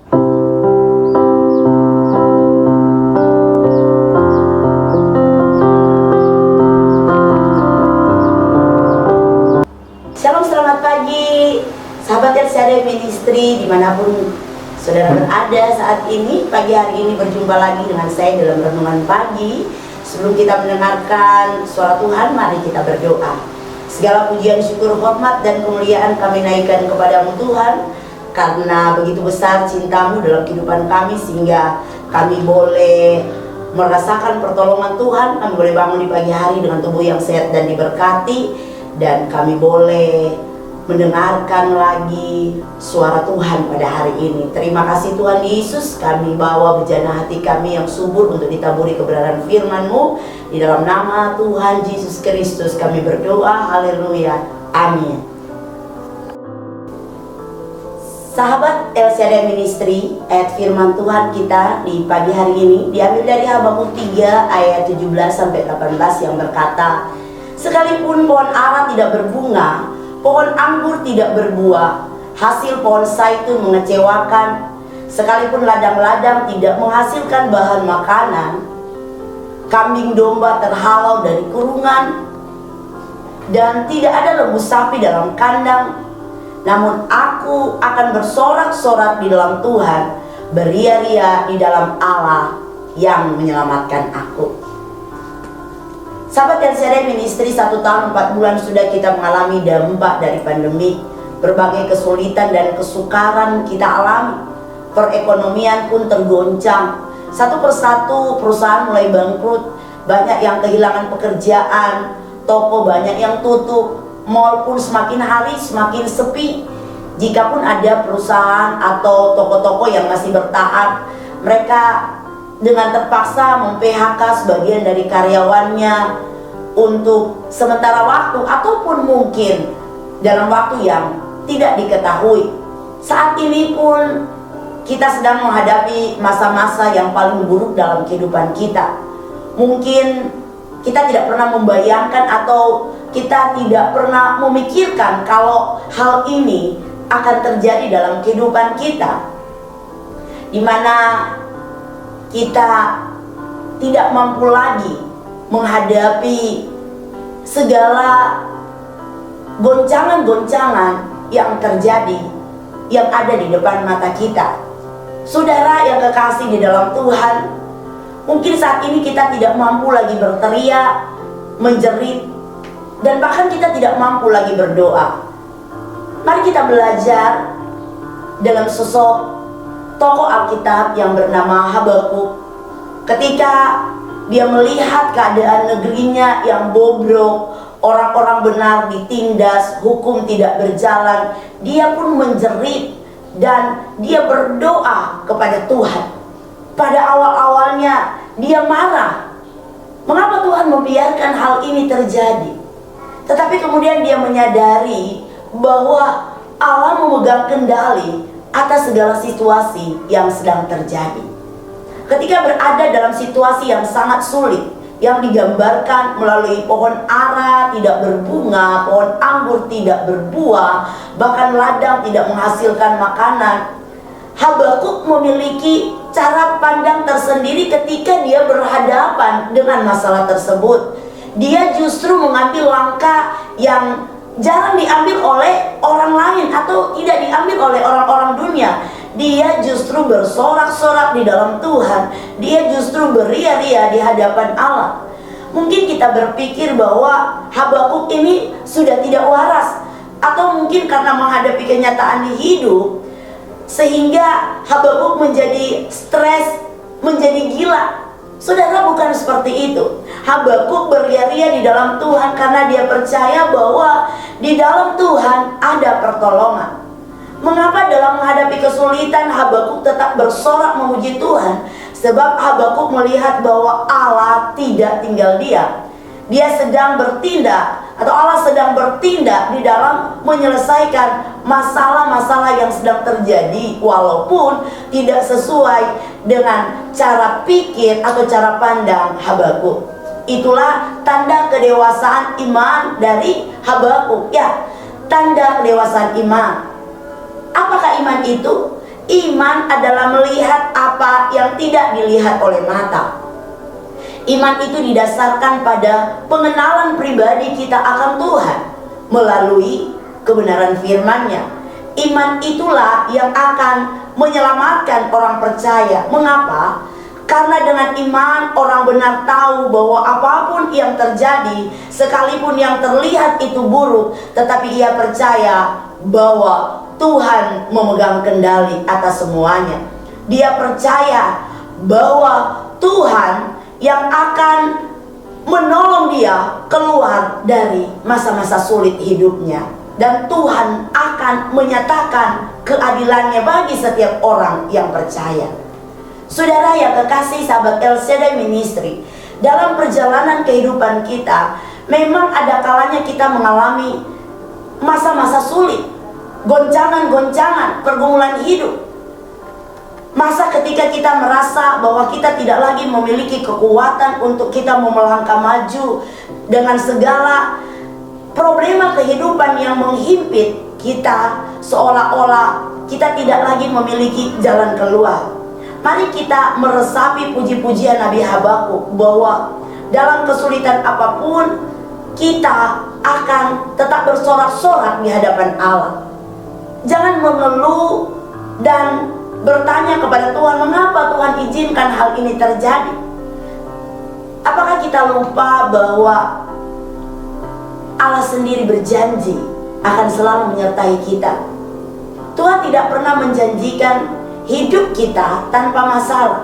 Shalom, selamat pagi sahabat LCD Ministry dimanapun saudara berada saat ini. Pagi hari ini berjumpa lagi dengan saya dalam renungan pagi. Sebelum kita mendengarkan suara Tuhan, mari kita berdoa. Segala pujian, syukur, hormat, dan kemuliaan kami naikkan kepadamu Tuhan, karena begitu besar cintamu dalam kehidupan kami sehingga kami boleh merasakan pertolongan Tuhan. Kami boleh bangun di pagi hari dengan tubuh yang sehat dan diberkati, dan kami boleh mendengarkan lagi suara Tuhan pada hari ini. Terima kasih Tuhan Yesus, kami bawa bejana hati kami yang subur untuk ditaburi kebenaran firman-Mu. Di dalam nama Tuhan Yesus Kristus kami berdoa, haleluya, amin. Sahabat LCD Ministry, ayat firman Tuhan kita di pagi hari ini diambil dari Habakuk 3 ayat 17 sampai 18 yang berkata, sekalipun pohon ara tidak berbunga, pohon anggur tidak berbuah, hasil pohon zaitun mengecewakan, sekalipun ladang-ladang tidak menghasilkan bahan makanan, kambing domba terhalau dari kurungan, dan tidak ada lembu sapi dalam kandang, namun aku akan bersorak-sorak di dalam Tuhan, beria-ria di dalam Allah yang menyelamatkan aku. Sahabat LCD Ministry, 1 tahun 4 bulan sudah kita mengalami dampak dari pandemi. Berbagai kesulitan dan kesukaran kita alami. Perekonomian pun tergoncang. Satu persatu perusahaan mulai bangkrut. Banyak yang kehilangan pekerjaan. Toko banyak yang tutup. Mall pun semakin hari semakin sepi. Jikapun ada perusahaan atau toko-toko yang masih bertahan, mereka dengan terpaksa mem-PHK sebagian dari karyawannya untuk sementara waktu ataupun mungkin dalam waktu yang tidak diketahui. Saat ini pun kita sedang menghadapi masa-masa yang paling buruk dalam kehidupan kita. Mungkin kita tidak pernah membayangkan atau kita tidak pernah memikirkan kalau hal ini akan terjadi dalam kehidupan kita, di mana kita tidak mampu lagi menghadapi segala goncangan-goncangan yang terjadi, yang ada di depan mata kita. Saudara yang kekasih di dalam Tuhan, mungkin saat ini kita tidak mampu lagi berteriak, menjerit, dan bahkan kita tidak mampu lagi berdoa. Mari kita belajar dalam sosok tokoh Alkitab yang bernama Habakuk. Ketika dia melihat keadaan negerinya yang bobrok, orang-orang benar ditindas, hukum tidak berjalan, dia pun menjerit dan dia berdoa kepada Tuhan. Pada awal-awalnya dia marah. Mengapa Tuhan membiarkan hal ini terjadi? Tetapi kemudian dia menyadari bahwa Allah memegang kendali atas segala situasi yang sedang terjadi. Ketika berada dalam situasi yang sangat sulit, yang digambarkan melalui pohon ara tidak berbunga, pohon anggur tidak berbuah, bahkan ladang tidak menghasilkan makanan, Habakuk memiliki cara pandang tersendiri ketika dia berhadapan dengan masalah tersebut. Dia justru mengambil langkah yang jarang diambil oleh orang lain atau tidak diambil oleh orang-orang dunia. Dia justru bersorak-sorak di dalam Tuhan. Dia justru beria-ria di hadapan Allah. Mungkin kita berpikir bahwa Habakuk ini sudah tidak waras, atau mungkin karena menghadapi kenyataan di hidup sehingga Habakuk menjadi stres, menjadi gila. Saudara, bukan seperti itu. Habakuk beria-ria di dalam Tuhan karena dia percaya bahwa di dalam Tuhan ada pertolongan. Mengapa dalam menghadapi kesulitan Habakuk tetap bersorak memuji Tuhan? Sebab Habakuk melihat bahwa Allah tidak tinggal diam. Dia sedang bertindak, atau Allah sedang bertindak di dalam menyelesaikan masalah-masalah yang sedang terjadi, walaupun tidak sesuai dengan cara pikir atau cara pandang Habakuk. Itulah tanda kedewasaan iman dari Habakuk. Ya, tanda kedewasaan iman. Apakah iman itu? Iman adalah melihat apa yang tidak dilihat oleh mata. Iman itu didasarkan pada pengenalan pribadi kita akan Tuhan melalui kebenaran firman-Nya. Iman itulah yang akan menyelamatkan orang percaya. Mengapa? Karena dengan iman orang benar tahu bahwa apapun yang terjadi, sekalipun yang terlihat itu buruk, tetapi ia percaya bahwa Tuhan memegang kendali atas semuanya. Dia percaya bahwa Tuhan yang akan menolong dia keluar dari masa-masa sulit hidupnya. Dan Tuhan akan menyatakan keadilannya bagi setiap orang yang percaya. Saudara yang kekasih, sahabat El Shaddai Ministry, dalam perjalanan kehidupan kita, memang ada kalanya kita mengalami masa-masa sulit, goncangan-goncangan, pergumulan hidup. Masa ketika kita merasa bahwa kita tidak lagi memiliki kekuatan untuk kita mau melangkah maju dengan segala problema kehidupan yang menghimpit kita, seolah-olah kita tidak lagi memiliki jalan keluar. Mari kita meresapi puji-pujian Nabi Habakuk bahwa dalam kesulitan apapun kita akan tetap bersorak-sorak di hadapan Allah. Jangan mengeluh dan bertanya kepada Tuhan, mengapa Tuhan izinkan hal ini terjadi? Apakah kita lupa bahwa Allah sendiri berjanji akan selalu menyertai kita? Tuhan tidak pernah menjanjikan hidup kita tanpa masalah.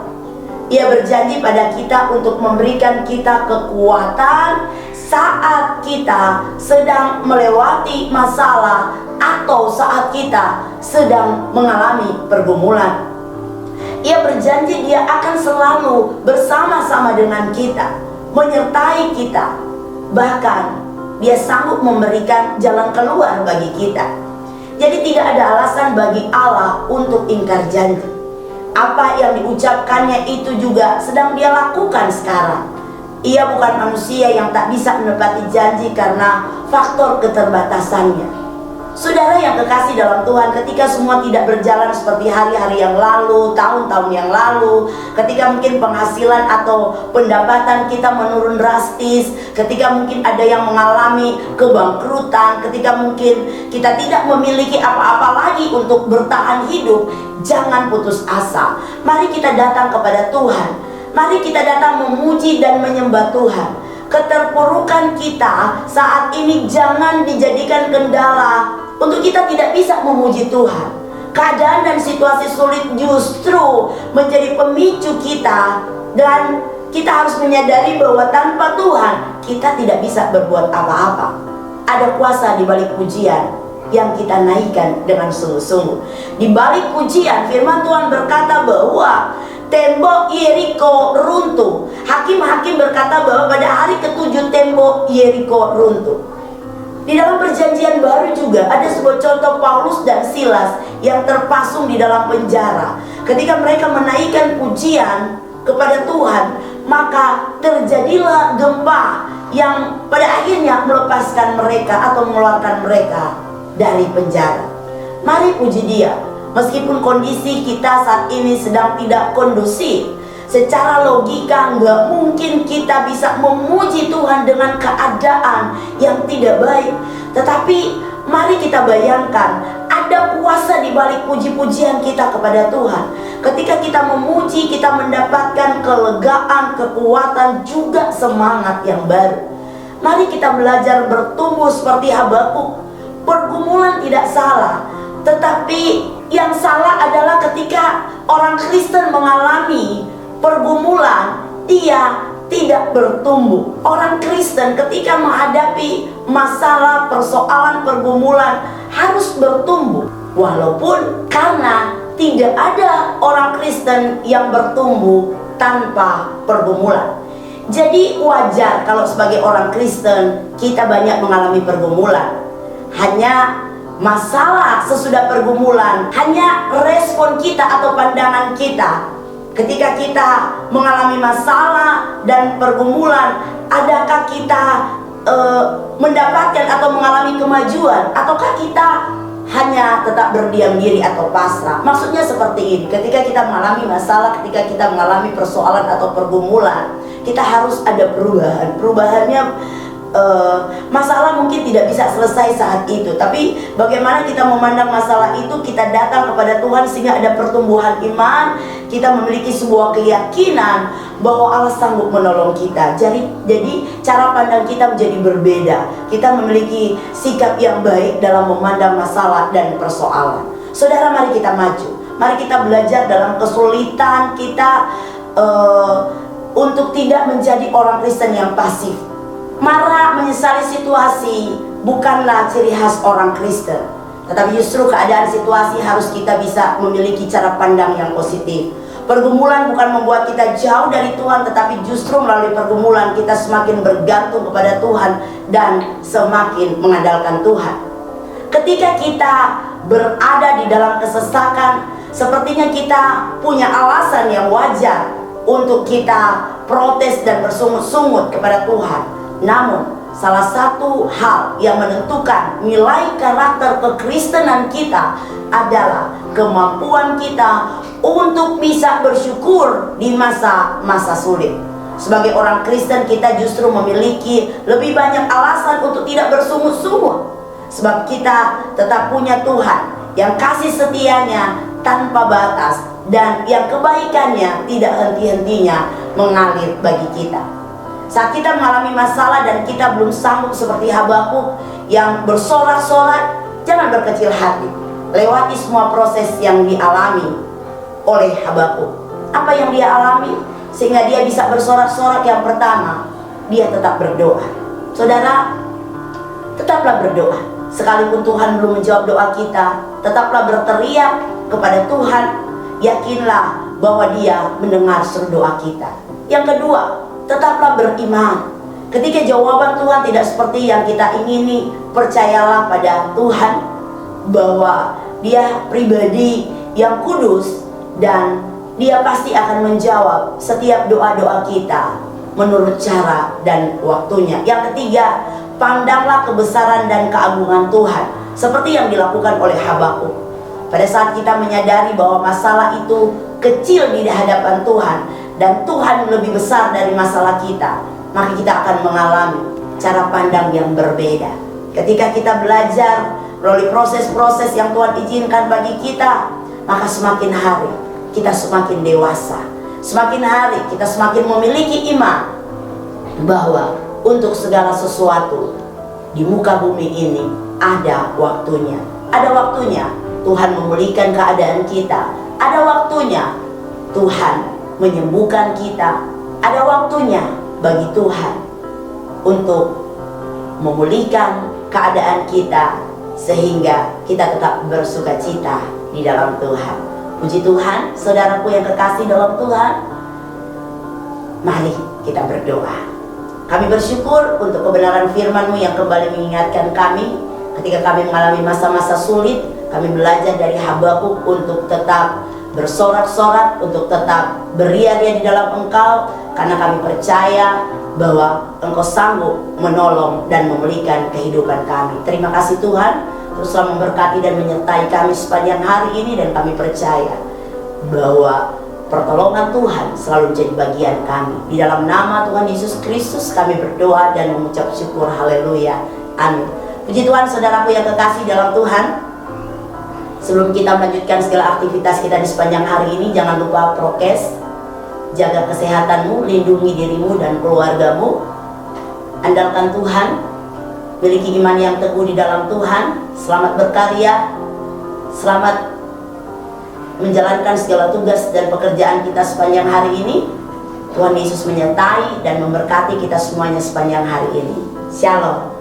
Ia berjanji pada kita untuk memberikan kita kekuatan saat kita sedang melewati masalah atau saat kita sedang mengalami pergumulan. Ia berjanji dia akan selalu bersama-sama dengan kita, menyertai kita. Bahkan dia sanggup memberikan jalan keluar bagi kita. Jadi tidak ada alasan bagi Allah untuk ingkar janji. Apa yang diucapkannya itu juga sedang dia lakukan sekarang. Ia bukan manusia yang tak bisa menepati janji karena faktor keterbatasannya. Saudara yang kekasih dalam Tuhan, ketika semua tidak berjalan seperti hari-hari yang lalu, tahun-tahun yang lalu, ketika mungkin penghasilan atau pendapatan kita menurun drastis, ketika mungkin ada yang mengalami kebangkrutan, ketika mungkin kita tidak memiliki apa-apa lagi untuk bertahan hidup, jangan putus asa. Mari kita datang kepada Tuhan. Mari kita datang memuji dan menyembah Tuhan. Keterpurukan kita saat ini jangan dijadikan kendala untuk kita tidak bisa memuji Tuhan. Keadaan dan situasi sulit justru menjadi pemicu kita, dan kita harus menyadari bahwa tanpa Tuhan kita tidak bisa berbuat apa-apa. Ada kuasa di balik pujian yang kita naikkan dengan sungguh-sungguh. Di balik pujian, firman Tuhan berkata bahwa tembok Yeriko runtuh. Hakim-hakim berkata bahwa pada hari ke-7 tembok Yeriko runtuh. Di dalam perjanjian baru juga ada sebuah contoh Paulus dan Silas yang terpasung di dalam penjara. Ketika mereka menaikkan pujian kepada Tuhan, maka terjadilah gempa yang pada akhirnya melepaskan mereka atau mengeluarkan mereka dari penjara. Mari puji Dia. Meskipun kondisi kita saat ini sedang tidak kondusif, secara logika nggak mungkin kita bisa memuji Tuhan dengan keadaan yang tidak baik. Tetapi mari kita bayangkan, ada kuasa di balik puji-pujian kita kepada Tuhan. Ketika kita memuji, kita mendapatkan kelegaan, kekuatan, juga semangat yang baru. Mari kita belajar bertumbuh seperti Habakuk. Pergumulan tidak salah, tetapi yang salah adalah ketika orang Kristen mengalami pergumulan, dia tidak bertumbuh. Orang Kristen ketika menghadapi masalah, persoalan, pergumulan harus bertumbuh. Walaupun karena tidak ada orang Kristen yang bertumbuh tanpa pergumulan. Jadi wajar kalau sebagai orang Kristen kita banyak mengalami pergumulan. Hanya masalah sesudah pergumulan, hanya respon kita atau pandangan kita. Ketika kita mengalami masalah dan pergumulan, adakah kita mendapatkan atau mengalami kemajuan, ataukah kita hanya tetap berdiam diri atau pasrah. Maksudnya seperti ini, ketika kita mengalami masalah, ketika kita mengalami persoalan atau pergumulan, kita harus ada perubahan. Perubahannya masalah mungkin tidak bisa selesai saat itu, tapi bagaimana kita memandang masalah itu, kita datang kepada Tuhan sehingga ada pertumbuhan iman, kita memiliki sebuah keyakinan bahwa Allah sanggup menolong kita. Jadi cara pandang kita menjadi berbeda. Kita memiliki sikap yang baik dalam memandang masalah dan persoalan. Saudara, mari kita maju. Mari kita belajar dalam kesulitan kita untuk tidak menjadi orang Kristen yang pasif. Marah, menyesali situasi bukanlah ciri khas orang Kristen, tetapi justru keadaan situasi harus kita bisa memiliki cara pandang yang positif. Pergumulan bukan membuat kita jauh dari Tuhan, tetapi justru melalui pergumulan kita semakin bergantung kepada Tuhan dan semakin mengandalkan Tuhan. Ketika kita berada di dalam kesesakan, sepertinya kita punya alasan yang wajar untuk kita protes dan bersungut-sungut kepada Tuhan. Namun, salah satu hal yang menentukan nilai karakter kekristenan kita adalah kemampuan kita untuk bisa bersyukur di masa-masa sulit. Sebagai orang Kristen, kita justru memiliki lebih banyak alasan untuk tidak bersungut-sungut, sebab kita tetap punya Tuhan yang kasih setianya tanpa batas dan yang kebaikannya tidak henti-hentinya mengalir bagi kita. Saat kita mengalami masalah dan kita belum sanggup seperti Habakuk yang bersorak-sorak, jangan berkecil hati. Lewati semua proses yang dialami oleh Habakuk. Apa yang dia alami sehingga dia bisa bersorak-sorak? Yang pertama, dia tetap berdoa. Saudara, tetaplah berdoa. Sekalipun Tuhan belum menjawab doa kita, tetaplah berteriak kepada Tuhan. Yakinlah bahwa Dia mendengar seru doa kita. Yang kedua, tetaplah beriman. Ketika jawaban Tuhan tidak seperti yang kita ingini, percayalah pada Tuhan bahwa Dia pribadi yang kudus dan Dia pasti akan menjawab setiap doa-doa kita menurut cara dan waktunya. Yang ketiga, pandanglah kebesaran dan keagungan Tuhan seperti yang dilakukan oleh Habakuk. Pada saat kita menyadari bahwa masalah itu kecil di hadapan Tuhan dan Tuhan lebih besar dari masalah kita, maka kita akan mengalami cara pandang yang berbeda. Ketika kita belajar melalui proses-proses yang Tuhan izinkan bagi kita, maka semakin hari kita semakin dewasa. Semakin hari kita semakin memiliki iman bahwa untuk segala sesuatu di muka bumi ini ada waktunya. Ada waktunya Tuhan memulihkan keadaan kita. Ada waktunya Tuhan menyembuhkan kita. Ada waktunya bagi Tuhan untuk memulihkan keadaan kita sehingga kita tetap bersuka cita di dalam Tuhan. Puji Tuhan, saudaraku yang kekasih dalam Tuhan, mari kita berdoa. Kami bersyukur untuk kebenaran firman-Mu yang kembali mengingatkan kami ketika kami mengalami masa-masa sulit. Kami belajar dari Habakuk untuk tetap bersorak-sorak, untuk tetap beria-ria di dalam Engkau, karena kami percaya bahwa Engkau sanggup menolong dan memulihkan kehidupan kami. Terima kasih Tuhan, teruslah memberkati dan menyertai kami sepanjang hari ini, dan kami percaya bahwa pertolongan Tuhan selalu menjadi bagian kami. Di dalam nama Tuhan Yesus Kristus kami berdoa dan mengucap syukur. Haleluya, amin. Puji Tuhan, saudaraku yang kekasih dalam Tuhan. Sebelum kita melanjutkan segala aktivitas kita di sepanjang hari ini, jangan lupa prokes, jaga kesehatanmu, lindungi dirimu dan keluargamu, andalkan Tuhan, miliki iman yang teguh di dalam Tuhan, selamat berkarya, selamat menjalankan segala tugas dan pekerjaan kita sepanjang hari ini. Tuhan Yesus menyertai dan memberkati kita semuanya sepanjang hari ini. Shalom.